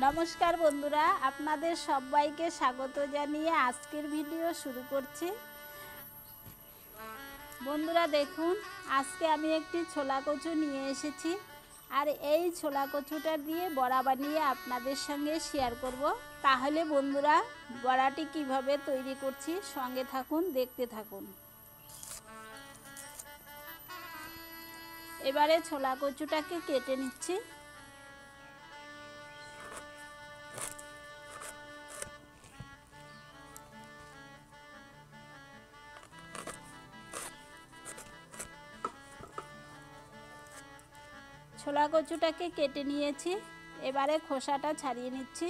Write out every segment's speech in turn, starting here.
নমস্কার বন্ধুরা, আপনাদের সবাইকে স্বাগত জানিয়ে আজকের ভিডিও শুরু করছি। বন্ধুরা দেখুন, আজকে আমি একটি ছোলা কচু নিয়ে এসেছি, আর এই ছোলা কচুটা দিয়ে বড়া বানিয়ে আপনাদের সঙ্গে শেয়ার করব। তাহলে বন্ধুরা, বড়াটি কিভাবে তৈরি করছি সঙ্গে থাকুন, দেখতে থাকুন। এবারে ছোলা কচুটাকে কেটে নিচ্ছি। ছোলা কচুটাকে কেটে নিয়েছি, এবারে খোসাটা ছাড়িয়ে নিচ্ছি।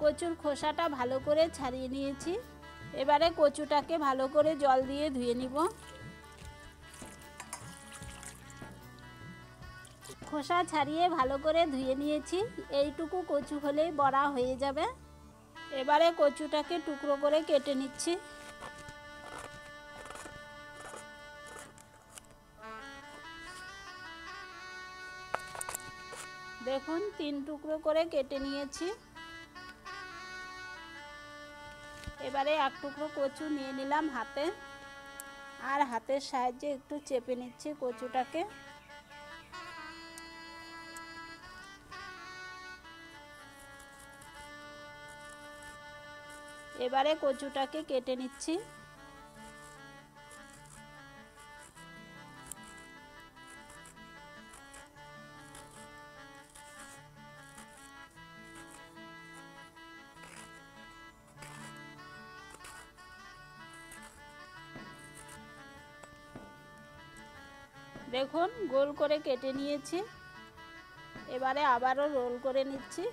কচুর খোসাটা ভালো করে ছাড়িয়ে নিয়েছি, এবারে কচুটাকে ভালো করে জল দিয়ে ধুয়ে নিব। খোসা ছাড়িয়ে ভালো করে ধুয়ে নিয়েছি, এইটুকু কচু হলেই বড়া হয়ে যাবে। এবারে কচুটাকে টুকরো করে কেটে নিচ্ছি। দেখুন, 3 টুকরো করে কেটে নিয়েছি। এবারে 1 টুকরো কচু নিয়ে নিলাম হাতে, আর হাতের সাহায্যে একটু চেপে নিচ্ছি কচুটাকে। এবারে কচুটাকে কেটে নিচ্ছি। দেখুন, গোল করে কেটে নিয়েছি, এবারে আবারও রোল করে নিচ্ছি।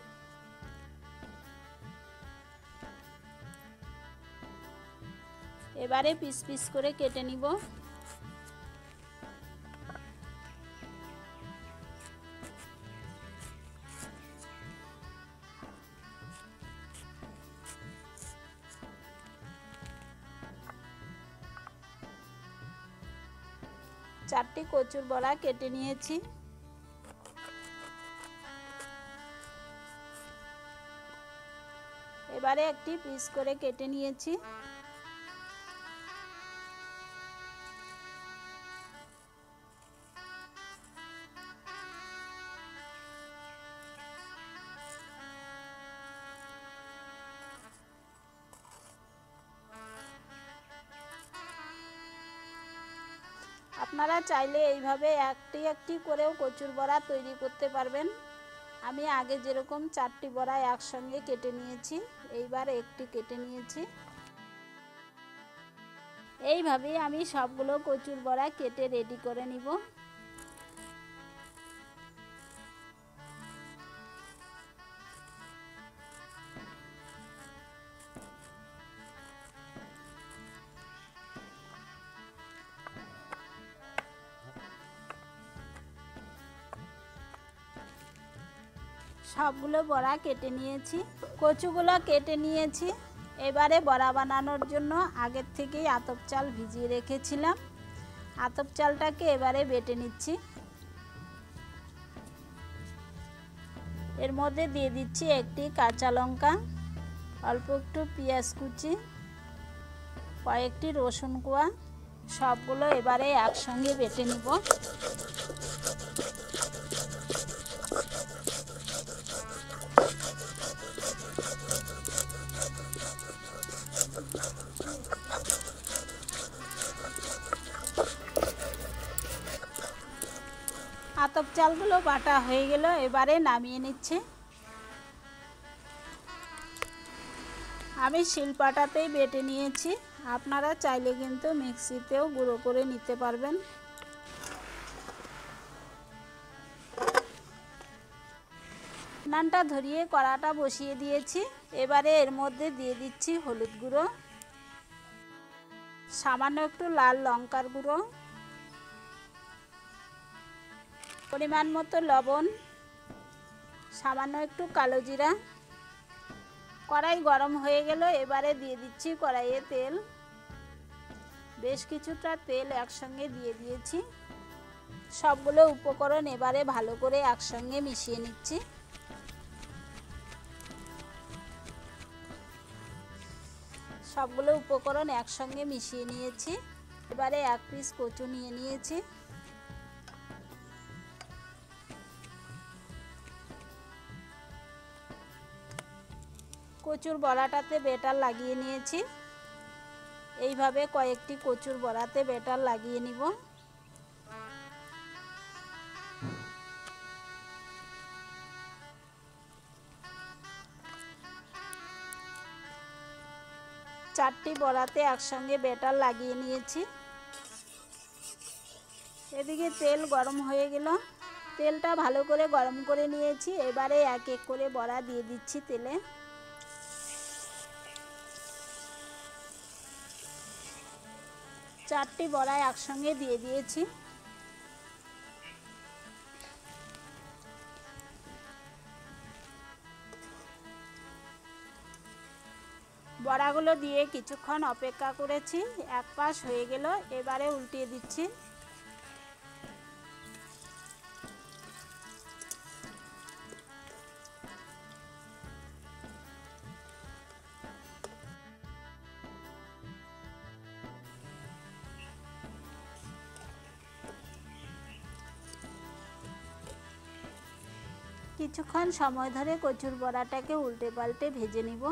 এবারে পিস পিস করে কেটে নিব। চারটি কচুর বড়া কেটে নিয়েছি। এবারে একটি পিস করে কেটে নিয়েছি। আপনারা চাইলে এইভাবে একটি একটি করেও কচুর বড়া তৈরি করতে পারবেন। আমি আগে যেরকম 4টি বড়া একসঙ্গে কেটে নিয়েছি, এইবার একটি কেটে নিয়েছি। এইভাবেই আমি সবগুলো কচুর বড়া কেটে রেডি করে নিব। সবগুলো বড়া কেটে নিয়েছি, কচুগুলো কেটে নিয়েছি। এবারে বড়া বানানোর জন্য আগের থেকেই আতপ চাল ভিজিয়ে রেখেছিলাম। আতপ চালটাকে এবারে বেটে নিচ্ছি। এর মধ্যে দিয়ে দিচ্ছি একটি কাঁচা লঙ্কা, অল্প একটু পেঁয়াজ কুচি, কয়েকটি রসুন কোয়া। সবগুলো এবারে একসঙ্গে বেটে নিব। আতপ চালগুলো বাটা হয়ে গেল, এবারে নামিয়ে নিচ্ছে। আমি শিলপাটাতেই বেটে নিয়েছি, আপনারা চাইলে কিন্তু মিক্সিতেও গুঁড়ো করে নিতে পারবেন। উনানটা ধরিয়ে কড়াটা বসিয়ে দিয়েছি, এবারে এর মধ্যে দিয়ে দিচ্ছি হলুদ গুঁড়ো, সামান্য একটু লাল লঙ্কার গুঁড়ো, পরিমাণ মতো লবণ, সামান্য একটু কালো জিরা। কড়াই গরম হয়ে গেল, এবারে দিয়ে দিচ্ছি কড়াইয়ে তেল। বেশ কিছুটা তেল একসঙ্গে দিয়ে দিয়েছি। সবগুলো উপকরণ এবারে ভালো করে একসঙ্গে মিশিয়ে নিচ্ছি। সবগুলো উপকরণ একসঙ্গে মিশিয়ে নিয়েছি। এবারে এক পিস কচু নিয়ে নিয়েছি। কচুর বড়াটাতে বেটার লাগিয়ে নিয়েছি। এইভাবে কয়েকটি কচুর বড়াতে বেটার লাগিয়ে নিব। চারটি বড়াতে একসঙ্গে বেটার লাগিয়ে নিয়েছি। এদিকে তেল গরম হয়ে গেল, তেলটা ভালো করে গরম করে নিয়েছি। এবারে এক এক করে বড়া দিয়ে দিচ্ছি তেলে। চারটি বড়া একসঙ্গে দিয়ে দিয়েছি। বড়াগুলো দিয়ে কিছুক্ষণ অপেক্ষা করেছি। এক পাশ হয়ে গেল, এবারে উল্টিয়ে দিচ্ছি। কিছুক্ষণ সময় ধরে কচুর বড়াটাকে উল্টে পাল্টে ভেজে নিব।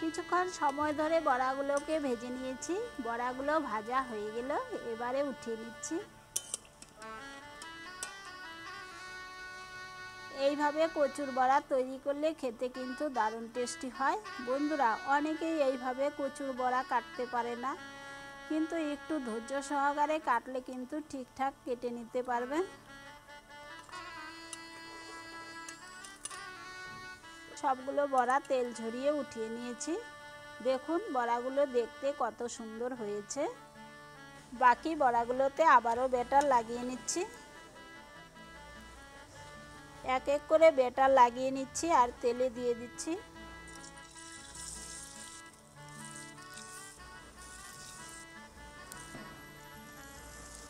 কিছুক্ষণ সময় ধরে বড়াগুলোকে ভেজে নিয়েছি। বড়াগুলো ভাজা হয়ে গেল, এবারে উঠিয়ে নিচ্ছি। এইভাবে কচুর বড়া তৈরি করলে খেতে কিন্তু দারুণ টেস্টি হয়। বন্ধুরা, অনেকেই এইভাবে কচুর বড়া কাটতে পারে না, কিন্তু একটু ধৈর্য সহকারে কাটলে কিন্তু ঠিকঠাক কেটে নিতে পারবেন। সবগুলো বড়া তেল ঝরিয়ে উঠিয়ে নিয়েছি। দেখুন বড়াগুলো দেখতে কত সুন্দর হয়েছে। বাকি বড়াগুলোতে আবারও বেটার লাগিয়ে নিচ্ছি। এক এক করে বেটার লাগিয়ে নিচ্ছি আর তেলে দিয়ে দিচ্ছি।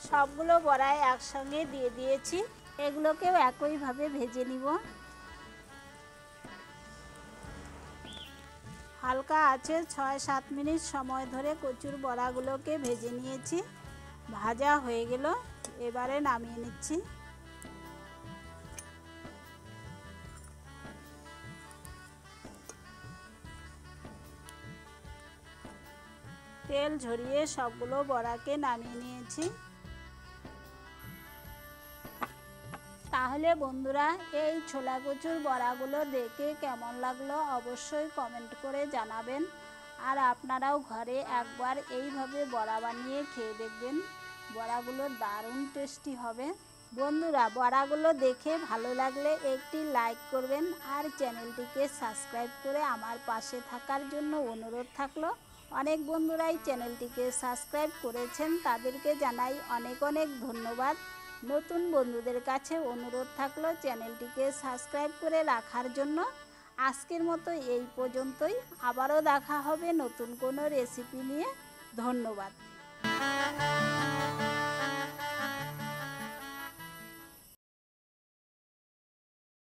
সবগুলো বড়ায় একসঙ্গে দিয়ে দিয়েছি। এগুলোকেও একইভাবে ভেজে নিব। হালকা আছে ৬-৭ মিনিট সময় ধরে কচুর বড়াগুলোকে ভেজে নিয়েছি। ভাজা হয়ে গেল, এবারে নামিয়ে নিচ্ছি। তেল ঝরিয়ে সবগুলো বড়াকে নামিয়ে নিয়েছি। তাহলে বন্ধুরা, এই ছোলা কচুর বড়াগুলো দেখে কেমন লাগলো অবশ্যই কমেন্ট করে জানাবেন। আর আপনারাও ঘরে একবার এইভাবে বড়া বানিয়ে খেয়ে দেখবেন। বড়াগুলো দারুণ টেস্টি হবে। বন্ধুরা, বড়াগুলো দেখে ভালো লাগলে একটি লাইক করবেন আর চ্যানেলটিকে সাবস্ক্রাইব করে আমার পাশে থাকার জন্য অনুরোধ থাকলো। অনেক বন্ধুরাই চ্যানেলটিকে সাবস্ক্রাইব করেছেন, তাদেরকে জানাই অনেক অনেক ধন্যবাদ। নতুন বন্ধুদের কাছে অনুরোধ থাকলো চ্যানেলটিকে সাবস্ক্রাইব করে রাখার জন্য। আজকের মতো এই পর্যন্তই। আবারও দেখা হবে নতুন কোনো রেসিপি নিয়ে। ধন্যবাদ।